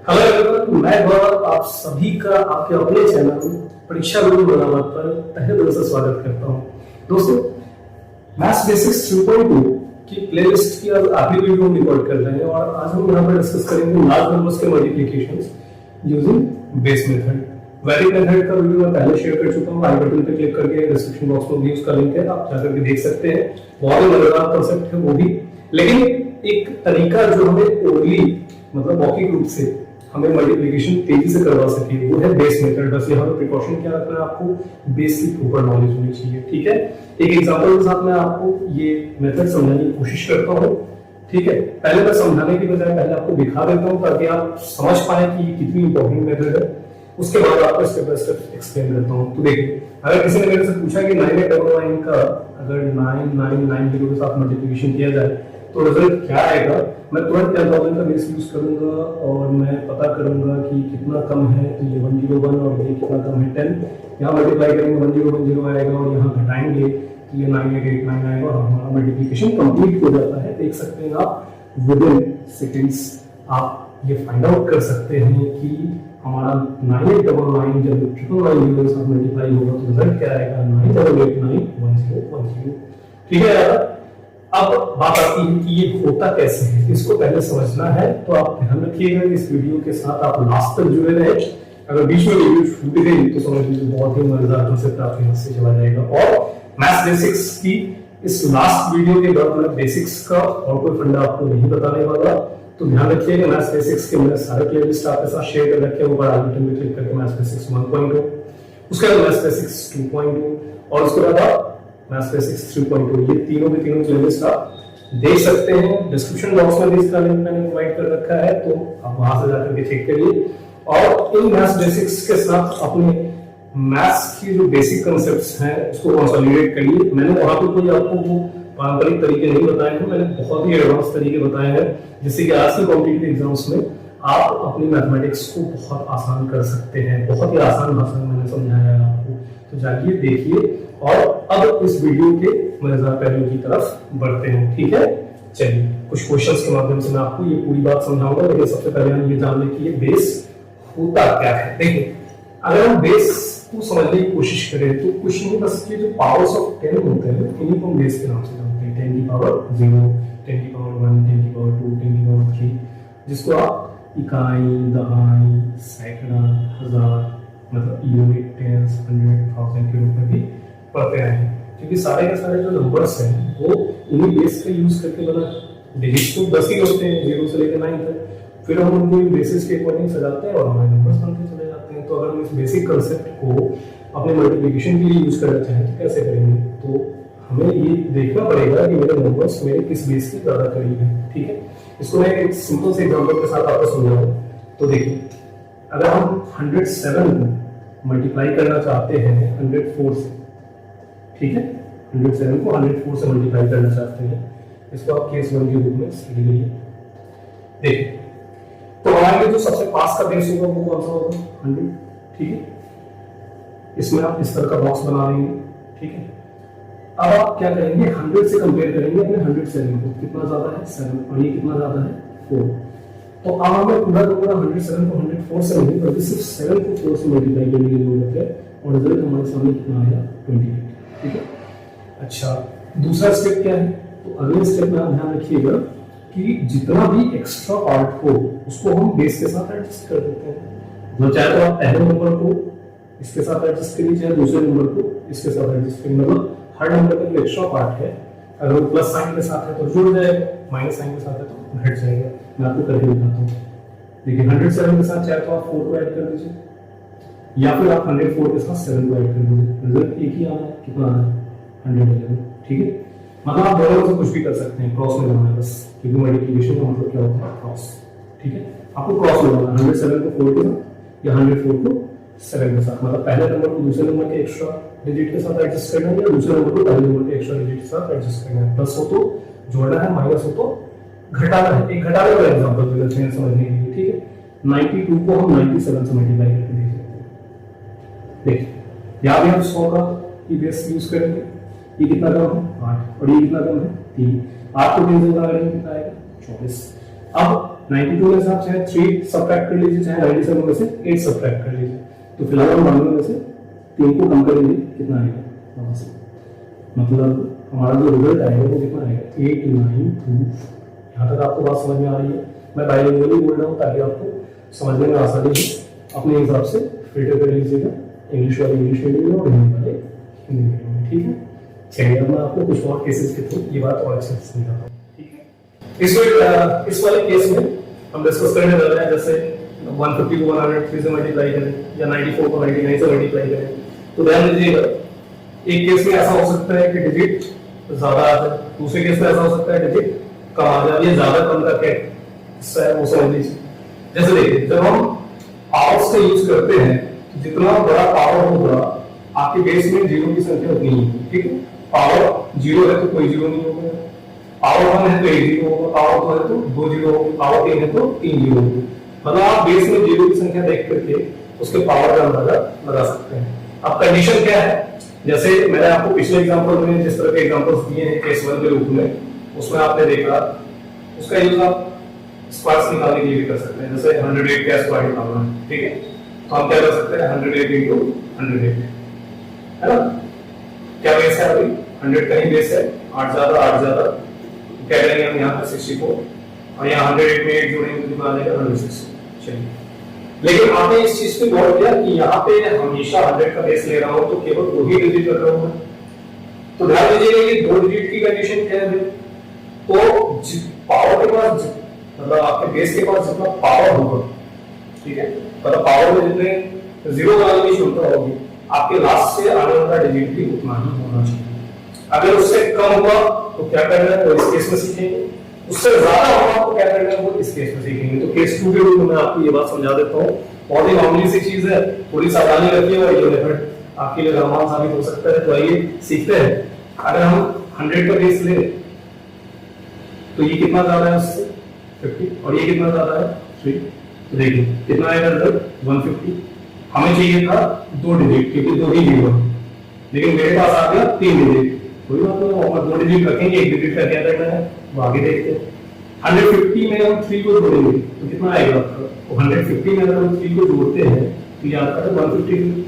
Hello everyone, मैं गौरव आप सभी का आपके अपने चैनल परीक्षा गुरु मुलाकात पर तहे दिल से स्वागत करता हूं। दोस्तों, मैथ्स बेसिक्स 3.2 की प्लेलिस्ट की आज आखिरी वीडियो हम रिकॉर्ड कर रहे हैं और आज हम यहाँ पर डिस्कस करेंगे लार्ज नंबर्स के multiplications using base method. Valid method का वीडियो मैं पहले शेयर कर चुका हूँ, आई बटन पे क्लिक करके डिस्क्रिप्शन बॉक्स में भी उसका लिंक है, आप जाकर के देख सकते हैं। बहुत ही मजेदार कांसेप्ट है वो भी, लेकिन एक तरीका जो हमें ओरली मतलब मौखिक रूप से हमें मल्टीप्लिकेशन तेजी से करवा सके वो है बेस मेथड। बस यहाँ पर प्रिकॉशन क्या रखना है, आपको बेसिक ऊपर नॉलेज होनी चाहिए। ठीक है, एक एग्जांपल के साथ मैं आपको ये मेथड समझाने की कोशिश करता हूँ। ठीक है, पहले मैं समझाने की बजाय पहले आपको दिखा देता हूँ ताकि आप समझ पाए कि ये कितनी इंपॉर्टेंट मेथड है। उसके बाद आपको स्टेप बाय स्टेप एक्सप्लेन करता हूँ। तो देखिए, अगर किसी ने मेरे से पूछा कि 9899 का अगर 9990 के साथ मल्टीप्लिकेशन किया जाए तो रिजल्ट क्या आएगा, मैं तुरंत 10,000 का बेस यूज करूंगा और मैं पता करूंगा कि कितना कम है, तो ये 101 और ये कितना कम है 10। यहाँ मल्टीप्लाई करेंगे 1010 आएगा और यहाँ घटाएंगे तो ये 9889 आएगा और हमारा मल्टीप्लिकेशन कंप्लीट हो जाता है। देख सकते हैं आप, विद इन सेकेंड्स आप ये फाइंड आउट कर सकते हैं कि हमारा 9899 जब 999 के साथ मल्टीप्लाई होगा तो रिजल्ट क्या आएगा, 98891010। ठीक है यार, अब बात आती है कि ये होता कैसे है, इसको पहले समझना है। तो आप ध्यान रखिएगा इस वीडियो के साथ आप लास्ट तक जुड़े रहे। अगर बीच में वीडियो छूट गई तो समझ लीजिए बहुत ही मजेदार कांसेप्ट आपके हाथ से चला जाएगा। और मैथ्स बेसिक्स की इस लास्ट वीडियो के बाद मैं बेसिक्स का और कोई फंडा आपको नहीं बताने वाला, तो ध्यान रखिएगा। मैथ्स बेसिक्स के मैंने सारे प्लेलिस्ट आपके साथ शेयर कर रखे हैं, ऊपर आई बटन में क्लिक करके मैथ्स बेसिक्स 1.2, उसके बाद मैथ्स बेसिक्स 2.2 और उसके बाद मैथ्स बेसिक्स 3.2, ये तीनों के तीनों प्लेलिस्ट आप देख सकते हैं। डिस्क्रिप्शन बॉक्स में भी इसका लिंक मैंने प्रोवाइड कर रखा है, तो आप वहां से जाकर के चेक करिए। और इन मैथ्स बेसिक्स के साथ अपने मैथ्स की जो बेसिक कांसेप्ट्स हैं उसको कंसोलिडेट करिए। मैंने वहां पे कोई आपको वो पारंपरिक तरीके नहीं बताए हैं, मैंने बहुत ही एडवांस तरीके बताए हैं जिससे कि आज के कॉम्पिटिटिव एग्जाम्स में आप अपनी मैथमेटिक्स को बहुत आसान कर सकते हैं। बहुत ही आसान भाषा में मैंने समझाया है आपको, तो जाइए देखिए। और अब इस वीडियो के मजेदार पहलू की तरफ बढ़ते हैं। ठीक है, चलिए कुछ क्वेश्चंस के माध्यम से मैं आपको ये पूरी बात समझाऊंगा, लेकिन सबसे पहले हम ये जान लें कि ये बेस होता क्या है। देखिए, अगर हम बेस को समझने की कोशिश करें तो कुछ नहीं, बस ये जो पावर्स ऑफ 10 होते हैं इन्हीं को हम बेस के नाम से जानते हैं। 10 की पावर 0, 10 की पावर 1, 10 की पावर 2, 10 की पावर 3, जिसको आप इकाई, दहाई, सैकड़ा, हजार मतलब यूनिट, टेंस, 100, 1000 के रूप में भी पढ़ते हैं। क्योंकि सारे के सारे जो नंबर्स हैं वो इन्हीं बेस का यूज करके बना। डिजिट्स तो 10 ही होते हैं, 0 से लेकर 9 तक, फिर हम उनको बेसिस के अकॉर्डिंग सजाते हैं और हमारे नंबर्स बनते चले जाते हैं। तो अगर हम इस बेसिक कांसेप्ट को अपने मल्टीप्लिकेशन के लिए यूज करना चाहें तो कैसे करेंगे, तो हमें ये देखना पड़ेगा कि मेरे नंबर्स मेरे किस बेस के ज्यादा करीब है। ठीक है, इसको मैं एक सिंपल से एग्जांपल के साथ आपको समझाऊं। तो देखिए, अगर हम 107 को मल्टीप्लाई करना चाहते हैं 104 से, ठीक है, 107 को 104 से मल्टीप्लाई करना चाहते हैं, इसको आप केस 1 के रूप में स्टडी करिए। देखिए, तो हमारे लिए जो सबसे पास का बेस होगा वो कौन सा होगा, 100। ठीक है, इसमें आप इस तरह का बॉक्स बना लेंगे। ठीक है, अब आप क्या करेंगे, 100 से कंपेयर करेंगे अपने 107 को, कितना ज्यादा है 7 और ये कितना ज्यादा है 4। तो अब हमें पूरा 107 को 104 से नहीं बल्कि सिर्फ 7 को 4 से मल्टीप्लाई करने की जरूरत है और रिजल्ट हमारे सामने कितना आया, 28। ठीक है, अच्छा दूसरा स्टेप क्या है, तो अगले स्टेप में आप ध्यान रखिएगा कि जितना भी एक्स्ट्रा पार्ट हो उसको हम बेस के साथ एडजस्ट कर देते हैं। मतलब चाहे तो आप पहले नंबर को इसके साथ एडजस्ट करिए, चाहे दूसरे नंबर को इसके साथ एडजस्ट करिए। मतलब हर नंबर का जो एक्स्ट्रा पार्ट है, अगर वो प्लस साइन के साथ है तो जुड़ जाएगा, माइनस साइन के साथ है तो घट जाएगा। मैं आपको करके दिखाता हूँ। देखिए, 107 के साथ चाहे तो आप 4 को ऐड कर दीजिए या फिर आप 104 के साथ 7 को ऐड कर दीजिए, रिजल्ट एक ही आना है, कितना आना है 111। ठीक है, मतलब आप दोनों से कुछ भी कर सकते हैं, क्रॉस में लगाना है बस, क्योंकि मल्टीप्लिकेशन का मतलब क्या होता है, क्रॉस। ठीक है, आपको क्रॉस लगाना है 107 को 4 के साथ या 104 को 7 के साथ। मतलब पहले नंबर को दूसरे नंबर के एक्स्ट्रा डिजिट के साथ एडजस्ट करना है या दूसरे नंबर को पहले नंबर के एक्स्ट्रा डिजिट के साथ एडजस्ट करना है। प्लस हो तो जोड़ना है, माइनस हो तो घटाना है। एक घटाने वाला एग्जांपल दे देते हैं समझने के लिए। ठीक है, 92 को हम 97 से मल्टीप्लाई करके देख सकते हैं। देखिए, यहाँ भी हम 100 का ये बेस यूज करेंगे। ये कितना कम है 8 और ये कितना कम है 3। 8 को 3 से गुणा करेंगे कितना आएगा 24। अब 92 में से आप चाहे 3 सब्ट्रैक्ट कर लीजिए, चाहे 97 में से 8 सब्ट्रैक्ट कर लीजिए। तो फिलहाल हम 92 में से 3 को कम करेंगे, कितना आएगा वहां से, मतलब हमारा जो रिजल्ट आएगा वो कितना आएगा 892। यहाँ तक आपको बात समझ में आ रही है। मैं बाइलिंगुअली बोल रहा हूँ ताकि आपको समझने में आसानी हो, अपने हिसाब से फिल्टर कर लीजिएगा, इंग्लिश वाले इंग्लिश मीडियम में और हिंदी वाले हिंदी मीडियम में, ठीक है। चलिए अब मैं आपको कुछ और केसेस के थ्रू ये बात और अच्छे से समझाता हूँ, ठीक है। इस वाले केस में हम डिस्कस करने जा रहे हैं, जैसे 150 को 103 से मल्टीप्लाई करें या 94 को 99 से मल्टीप्लाई करें। तो ध्यान दीजिएगा, एक केस में ऐसा हो सकता है कि डिजिट ज्यादा आ जाए, दूसरे केस में ऐसा हो सकता है डिजिट कम आ जाए। ये ज्यादा कम का क्या हिस्सा है वो समझ लीजिए। जैसे देखिए, जब हम पावर्स का यूज करते हैं, जितना बड़ा पावर होगा आपके बेस में जीरो की संख्या उतनी ही होगी, ठीक है। पावर जीरो है तो कोई जीरो नहीं होगा, पावर 1 है तो 1 जीरो होगा, पावर 2 है तो 2 जीरो होगा, पावर 3 है तो 3 जीरो होगा। मतलब आप बेस में जीरो की संख्या देख करके उसके पावर का अंदाजा लगा सकते हैं। अब कंडीशन क्या है, जैसे मैंने आपको पिछले एग्जांपल में जिस तरह के एग्जांपल्स दिए हैं केस 1 के रूप में, उसमें आपने देखा उसका यूज आप स्क्वायर्स निकालने के लिए भी कर सकते हैं। जैसे 108 का स्क्वायर निकालना है, ठीक है, तो हम क्या कर सकते हैं 108 into 108, है ना। क्या बेस है अभी 100 का ही बेस है, 8 ज्यादा क्या करेंगे हम यहाँ पे 64 और यहाँ 108 में 8 जोड़ेंगे तो कितना आ जाएगा 160। चलिए, लेकिन आपने इस चीज पे गौर किया कि यहाँ पे हमेशा 100 का बेस ले रहा हूँ तो केवल 2 ही डिजिट कर रहा हूँ। तो ध्यान दीजिएगा कि 2 डिजिट की कंडीशन क्या है, तो पावर के पास मतलब आपके बेस के पास जितना पावर होगा, ठीक है, मतलब पावर में जितने जीरो लगाने की क्षमता होगी, आपके लास्ट से आने वाला डिजिट भी उतना ही होना चाहिए। अगर उससे कम हुआ तो क्या करना है, तो इस केस में सीखेंगे, उससे ज्यादा होगा तो क्या करना है, वो इस केस में सीखेंगे। तो केस 2 के रूप में मैं आपको ये बात समझा देता हूँ। बहुत ही मामूली सी चीज है, थोड़ी सावधानी रखिए और ये मेथड आपके लिए आसान साबित हो सकता है। तो आइए सीखते हैं। अगर हम 100 का बेस ले तो ये कितना ज्यादा है उससे 50 और ये कितना ज्यादा है 3, तो देखिए कितना आएगा रिजल्ट 150। हमें चाहिए था 2 डिजिट क्योंकि 2 ही जीरो, लेकिन मेरे पास आ गया 3 डिजिट। कोई बात नहीं, और 2 डिजिट रखेंगे, 1 डिजिट का क्या करना है वो आगे देखते हैं। 150 में हम 3 को जोड़ेंगे तो कितना आएगा आपका, तो 150 में अगर हम 3 को जोड़ते हैं तो ये आता है 150।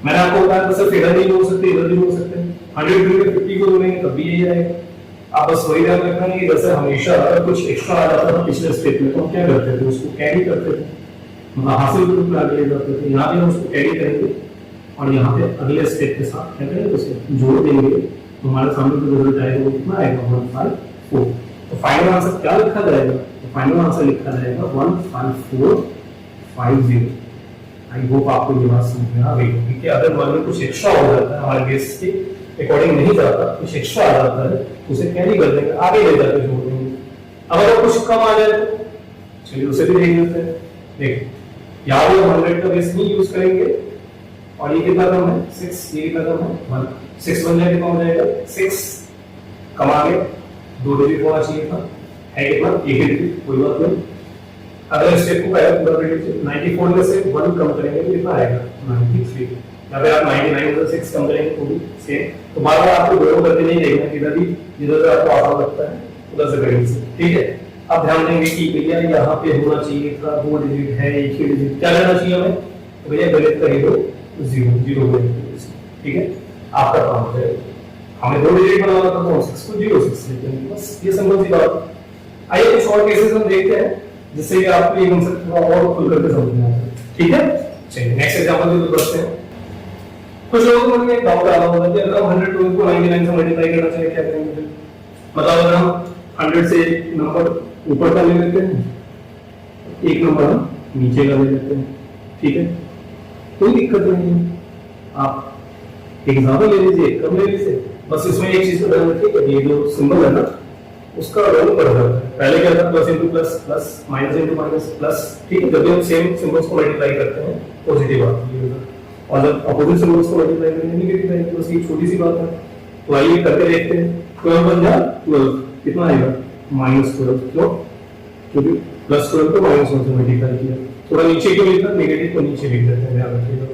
मैंने आपको बताया था सिर्फ इधर नहीं जोड़ सकते, इधर भी जोड़ सकते हैं। 100 में 50 को जोड़ेंगे तब भी यही आएगा। आप बस वही ध्यान रखना कि जैसे हमेशा अगर कुछ एक्स्ट्रा आ जाता था पिछले स्टेप में तो हम क्या करते थे, उसको कैरी करते थे, मतलब हासिल के रूप में आगे ले जाते थे। यहाँ पे हम उसको कैरी करेंगे और यहाँ पे अगले स्टेप के साथ क्या करेंगे, उसे जोड़ देंगे तो हमारे सामने जो रिजल्ट आएगा वो कितना आएगा 154। तो फाइनल आंसर क्या लिखा जाएगा, तो फाइनल आंसर लिखा जाएगा 15450। आई होप आपको ये बात समझ में आ गई होगी कि अगर मान लो कुछ एक्स्ट्रा हो जाता है, हमारे बेस के अकॉर्डिंग नहीं जाता, कुछ एक्स्ट्रा आ जाता है, उसे कैरी कर देंगे, आगे ले जाकर जोड़ देंगे। अगर कुछ कम आ जाए तो चलिए उसे भी देख लेते हैं। देखिए यहाँ पे 100 का बेस नहीं यूज करेंगे और ये कितना कम है 6, ये कितना कम है 1, 6 बन जाए कितना हो जाएगा 6, कम आ गया 2 डिजिट होना चाहिए था, है कितना 1 डिजिट, कोई बात नहीं। अगर स्टेप को पहले पूरा कर लीजिए, 94 में से 1 कम करेंगे तो कितना आएगा 93। अगर आप 99 में से 6 कम करेंगे तो भी सेम। तो बार बार आपको दोनों करके नहीं देखना, किधर भी जिधर आपको आसान लगता है उधर से करेंगे, ठीक है। अब ध्यान देंगे कि भैया यहाँ पे होना चाहिए था 2 डिजिट है, 1 ही डिजिट, क्या करना चाहिए हमें, तो भैया गणित का हीरो 0 ठीक है, आपका काम हो जाएगा। हमें 2 डिजिट बनाना था तो 6 को 06 लिख देंगे, बस ये सिंपल सी बात। आइए कुछ और केसेस हम देखते हैं जिससे कि आपको ये कांसेप्ट थोड़ा और खुल करके समझ में आता है, ठीक है। चलिए नेक्स्ट एग्जांपल भी करते हैं। कुछ लोगों को मन में एक डाउट आ रहा होगा कि अगर हम 100 को 99 से मल्टीप्लाई करना चाहिए क्या करेंगे, मतलब अगर हम 100 से एक नंबर ऊपर का ले लेते हैं, एक नंबर हम नीचे का ले लेते हैं, ठीक है, कोई दिक्कत नहीं है। आप एक ज्यादा ले लीजिए, एक कम ले लीजिए, बस इसमें एक चीज को ध्यान रखिए कि ये जो सिंबल है ना उसका रोल बढ़ जाता है। पहले क्या था plus into plus, plus minus into minus, plus, ठीक है। जब भी हम सेम सिंबल्स को मल्टीप्लाई करते हैं पॉजिटिव आती है, और जब अपोजिट सिंबल्स को मल्टीप्लाई करेंगे नेगेटिव आएगी, बस ये छोटी सी बात है। तो आइए करके देखते हैं। 12 बन जाए 12, कितना आएगा -12, क्यों, क्योंकि +12 को -1 से मल्टीप्लाई किया। थोड़ा नीचे क्यों लिखा, नेगेटिव को नीचे लिख देते हैं, ध्यान रखिएगा।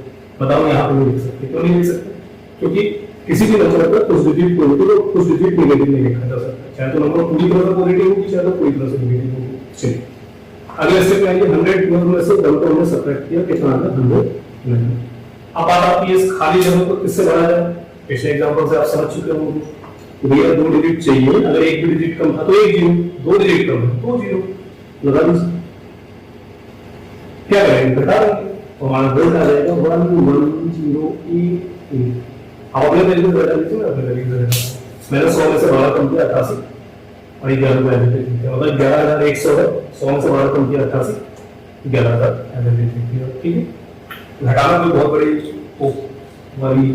बताओ यहाँ पे नहीं लिख सकते, क्यों नहीं लिख सकते, क्योंकि किसी भी नंबर पर कुछ डिजिट पॉजिटिव और कुछ डिजिट नेगेटिव नहीं लिखा जा सकता, चाहे तो नंबर पूरी तरह से पॉजिटिव होगी, चाहे तो पूरी तरह से नेगेटिव होगी। चलिए अगले स्टेप में आइए, 100 में से 1 को हमने सब्ट्रैक्ट किया, कितना आ गया 100 नहीं। अब बात आती है इस खाली जगह को किससे भरा जाए। पिछले एग्जांपल से आप समझ चुके होंगे, भैया 2 डिजिट चाहिए, अगर एक भी डिजिट कम था तो 1 जीरो, 2 डिजिट कम है तो 0 लगा दीजिए। क्या करेंगे, घटा देंगे तो हमारा वोल्ट आ जाएगा 1108। अब अपने तरीके से घटा लीजिए ना, अपने तरीके से घटा। मैंने 100 में से 12 कम किया 88 और 11 को ऐड कर दिया, मतलब 11100 है, 100 में से 12 कम किया 88, 11000 ऐड कर दिया। ठीक है, घटाना कोई बहुत बड़ी तो वाली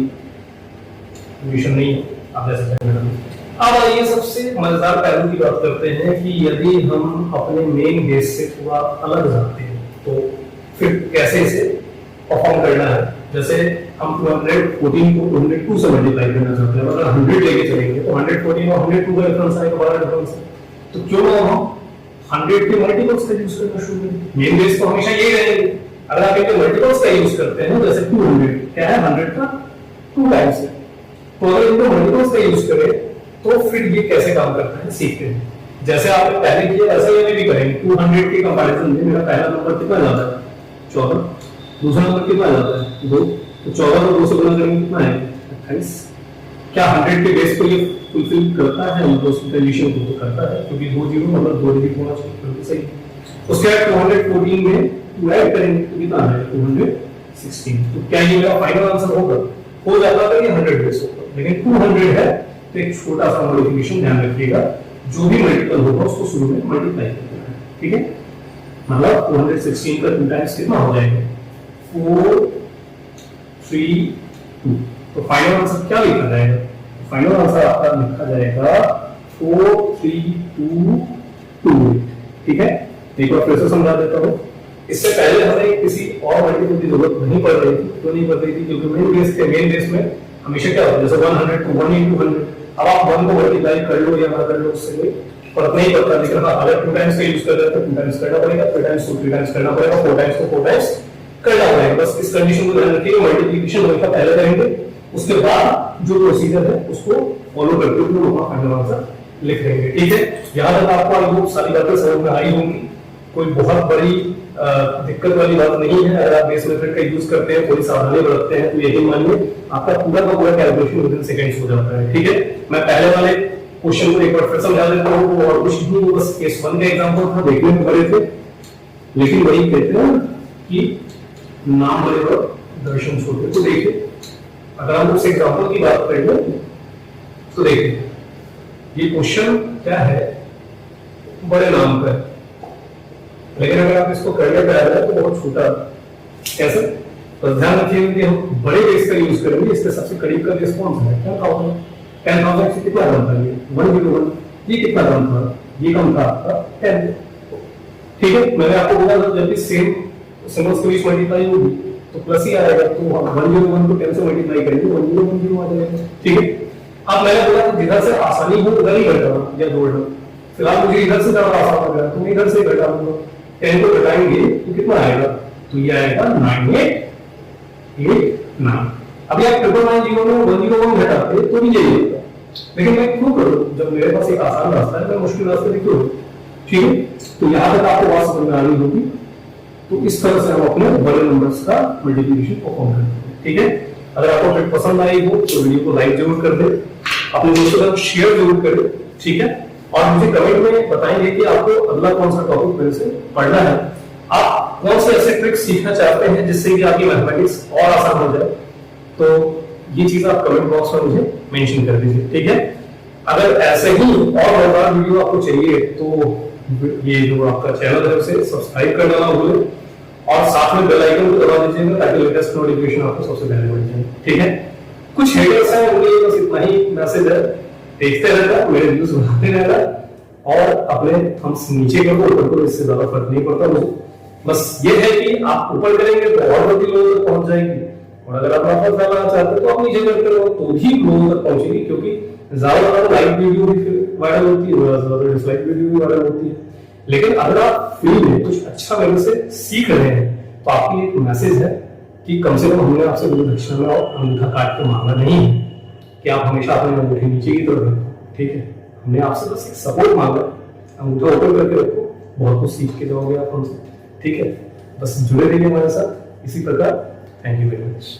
विषय नहीं है, आप जैसे करेंगे। अब आइए सबसे मजेदार पहलू की बात करते हैं कि यदि हम अपने मेन बेस से थोड़ा अलग जाते हैं तो फिर कैसे इसे परफॉर्म करना है। जैसे हम 214 को 202 से मल्टीप्लाई करना चाहते हैं, अगर 100 लेके चलेंगे तो 114 और 102 का डिफरेंस आएगा, बड़ा डिफरेंस है, तो क्यों ना हम 100 के मल्टीपल्स का यूज करना शुरू करें। मेन बेस तो हमेशा यही रहेंगे, अगर आप इनके मल्टीपल्स का यूज करते हैं जैसे 200 क्या है 100 का 2 टाइम्स है, तो अगर इनको मल्टीपल्स का यूज करें तो फिर ये कैसे काम करता है सीखते हैं। जैसे आपने पहले किया वैसे ये भी करेंगे। 200 के कंपैरिजन में मेरा पहला नंबर कितना जाता है 14, दूसरा नंबर कितना जाता है 2, तो 14 को 2 से गुणा करेंगे कितना है 28। क्या 100 के बेस को ये फुलफिल करता है, मतलब उसकी कंडीशन को तो करता है, क्योंकि 2 जीरो मतलब 2 डिजिट होना चाहिए, बिल्कुल सही। उसके बाद 214 में 2 ऐड करेंगे तो कितना है 216। तो क्या ये मेरा फाइनल आंसर होगा, हो जाता है ये 100 बेस होगा, लेकिन 200 है तो एक छोटा सा मॉडिफिकेशन ध्यान रखिएगा, जो भी मल्टीपल होगा उसको शुरू में मल्टीप्लाई करना है। ठीक है, मतलब 216 का 2 टाइम्स कितना हो जाएगा 432। तो फाइनल आंसर क्या लिखा जाएगा, फाइनल आंसर आपका लिखा जाएगा 43228। ठीक है, एक बार फिर से समझा देता हूँ। इससे पहले हमें किसी और मल्टीपल की जरूरत नहीं पड़ रही थी, क्यों नहीं पड़ रही थी, क्योंकि मेन बेस में हमेशा क्या होता है जैसे 100 को 1 into 100, अब आप 1 को मल्टीप्लाई कर लो या ना कर लो उससे कोई फर्क नहीं पड़ता, लेकिन अगर 2 टाइम्स का यूज कर रहे हैं तो 2 टाइम्स करना पड़ेगा, 3 टाइम्स को 3 टाइम्स करना पड़ेगा, 4 टाइम्स को 4 टाइम्स करना पड़ेगा। बस इस कंडीशन को ध्यान रखिए, मल्टीप्लिकेशन हमेशा पहले करेंगे, उसके बाद जो प्रोसीजर है उसको फॉलो करते हुए वहां फाइनल आंसर लिख देंगे। ठीक है, यहां तक आपको आई होप सारी बातें समझ में आई होंगी, कोई बहुत बड़ी दिक्कत वाली बात नहीं है। अगर आप बेस मेथड का यूज करते हैं, थोड़ी सावधानी बरतते हैं, तो यकीन मानिए आपका पूरा का पूरा कैलकुलेशन विदिन सेकंड्स हो जाता है। ठीक है, मैं पहले वाले क्वेश्चन को एक बार फिर समझा देता हूं, और कुछ नहीं, बस केस 1 का एग्जांपल था, देखने में बड़े थे, लेकिन वही कहते हैं कि नाम बड़े और दर्शन छोटे। तो देखिए, अगर हम उस एग्जांपल की बात करें तो देखिए ये क्वेश्चन क्या है, बड़े नाम का है, लेकिन अगर आप इसको करने पे आ रहे हैं तो बहुत छोटा कैसे, तो ध्यान रखिएगा कि हम बड़े बेस का यूज करेंगे। इसके सबसे करीब का बेस कौन सा है 10,000 से कितना कम था ये 101, ये कितना कम था, ये कम था आपका 10। ठीक है, मैंने आपको बोला जब भी सेम सिंबल्स के बीच मल्टीप्लाई होगी तो प्लस ही आएगा, तो हम 101 को 10 से मल्टीप्लाई करेंगे 1010 आ जाएगा। ठीक है, अब मैंने बोला कि जिधर से आसानी हो उधर ही घटाना या जोड़ना, फिलहाल मुझे इधर से ज्यादा आसान लग रहा है तो मैं इधर से घटा दूंगा, 10 को घटाएंगे तो कितना आएगा, तो ये आएगा 9889। अभी आप 999 में 101 घटाते तो भी यही होता, लेकिन मैं क्यों करूं जब मेरे पास एक आसान रास्ता है, मैं मुश्किल रास्ते में क्यों। ठीक है, तो यहां तक आपको बात समझ में आ रही होगी। तो इस तरह से हम अपने बड़े नंबर्स का मल्टीप्लिकेशन परफॉर्म करते हैं। ठीक है, अगर आपको वीडियो पसंद आई हो तो वीडियो को लाइक जरूर कर दें, अपने दोस्तों के साथ शेयर जरूर करें। ठीक है, और मुझे कमेंट में बताएंगे कि आपको अगला कौन सा टॉपिक मेरे से पढ़ना है, आप कौन से ऐसे ट्रिक्स सीखना चाहते हैं जिससे कि आपकी मैथमेटिक्स और आसान हो जाए, तो ये चीज आप कमेंट बॉक्स में मुझे मेंशन कर दीजिए। ठीक है, अगर ऐसे ही और मजेदार वीडियो आपको चाहिए तो ये जो आपका चैनल है उसे सब्सक्राइब करना ना भूलें, और साथ में बेल आइकन को दबा दीजिएगा ताकि लेटेस्ट नोटिफिकेशन आपको सबसे पहले मिल जाए। ठीक है, कुछ हेटर्स हैं, उन्हें बस इतना ही मैसेज है, देखते रहना, मेरे वीडियोस बनाते रहना, और अपने हम नीचे करो ऊपर करो, इससे ज्यादा फर्क नहीं पड़ता मुझे। बस ये है कि आप ऊपर करेंगे तो और बढ़ती लोगों तक पहुंच जाएगी, और अगर आप वापस फैलाना चाहते हो तो आप नीचे करते रहो तो भी लोगों तक पहुंचेगी, क्योंकि ज्यादा लाइक वीडियो भी वायरल होती है, ज्यादा डिसलाइक वीडियो भी वायरल होती है। लेकिन अगर आप फ्री में कुछ अच्छा मेरे से सीख रहे हैं तो आपकी एक मैसेज है कि कम से कम हमने आपसे कोई दक्षिणा में और अंगूठा काट के मांगा नहीं है कि आप हमेशा अपने अंगूठे नीचे की तरफ रखो। ठीक है, हमने आपसे बस एक सपोर्ट मांगा, अंगूठा ऊपर करके रखो बहुत कुछ सीख के जाओगे आप हमसे, ठीक है। बस जुड़े रहिए हमारे साथ इसी प्रकार। Thank you very much.